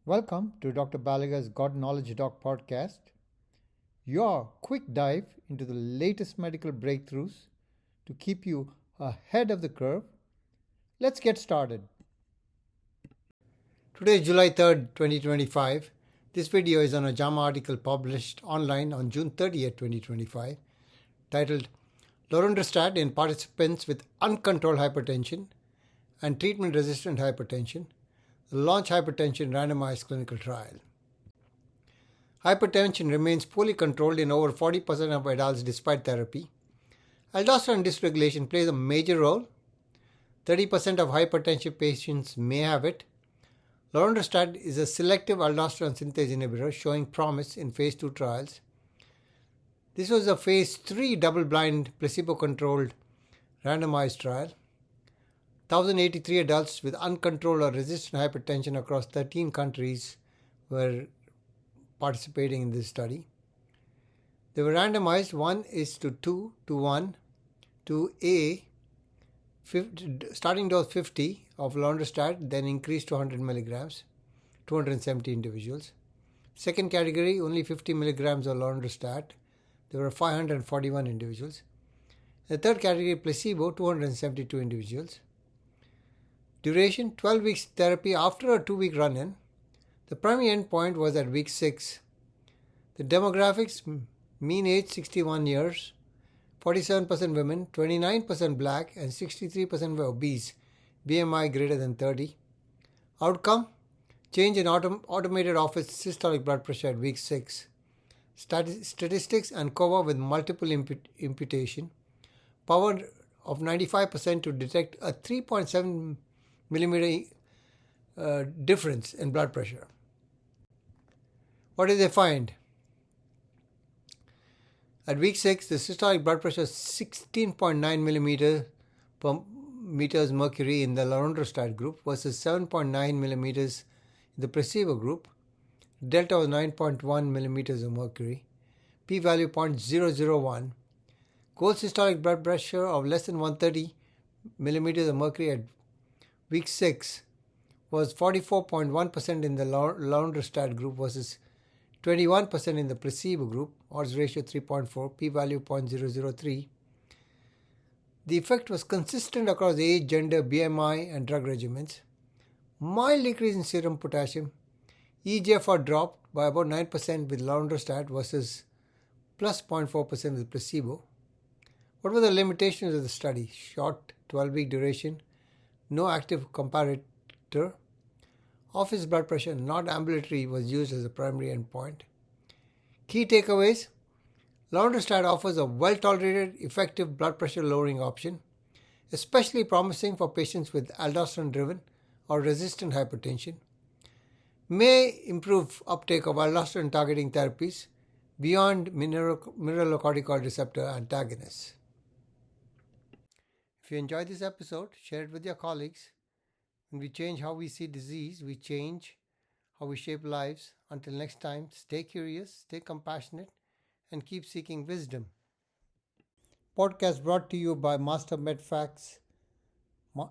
Welcome to Dr. Balaga's God Knowledge Doc podcast, your quick dive into the latest medical breakthroughs to keep you ahead of the curve. Let's get started. Today is July 3rd, 2025. This video is on a JAMA article published online on June 30th, 2025, titled Lorundrostat in Participants with Uncontrolled Hypertension and Treatment-Resistant Hypertension, the Launch-HTN randomized clinical trial. Hypertension remains poorly controlled in over 40% of adults despite therapy. Aldosterone dysregulation plays a major role. 30% of hypertension patients may have it. Lorundrostat is a selective aldosterone synthase inhibitor showing promise in phase 2 trials. This was a phase 3 double-blind, placebo-controlled randomized trial. 1,083 adults with uncontrolled or resistant hypertension across 13 countries were participating in this study. They were randomized 1:2:1 to A, starting dose 50 of lorundrostat, then increased to 100 milligrams, 270 individuals. Second category, only 50 milligrams of lorundrostat. There were 541 individuals. The third category, placebo, 272 individuals. Duration, 12 weeks therapy after a 2-week run-in. The primary endpoint was at week 6. The demographics, mean age 61 years, 47% women, 29% black, and 63% were obese, BMI greater than 30. Outcome, change in automated office systolic blood pressure at week 6. Statistics ANCOVA with multiple imputation, power of 95% to detect a 3.7 millimeter difference in blood pressure. What did they find? At week 6, the systolic blood pressure was 16.9 millimeters mercury in the lorundrostat group versus 7.9 millimeters in the placebo group. Delta was 9.1 millimeters of mercury. P-value 0.001. Goal systolic blood pressure of less than 130 millimeters of mercury at week 6 was 44.1% in the lorundrostat group versus 21% in the placebo group, odds ratio 3.4, p-value 0.003. The effect was consistent across age, gender, BMI, and drug regimens. Mild decrease in serum potassium. eGFR dropped by about 9% with lorundrostat versus plus 0.4% with placebo. What were the limitations of the study? Short 12-week duration, no active comparator, office blood pressure, not ambulatory, was used as a primary endpoint. Key takeaways: lorundrostat offers a well-tolerated, effective blood pressure lowering option, especially promising for patients with aldosterone-driven or resistant hypertension. May improve uptake of aldosterone targeting therapies beyond mineralocorticoid receptor antagonists. If you enjoyed this episode, share it with your colleagues. When we change how we see disease, we change how we shape lives. Until next time, stay curious, stay compassionate, and keep seeking wisdom. Podcast brought to you by Master MedFacts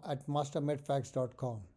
at mastermedfacts.com.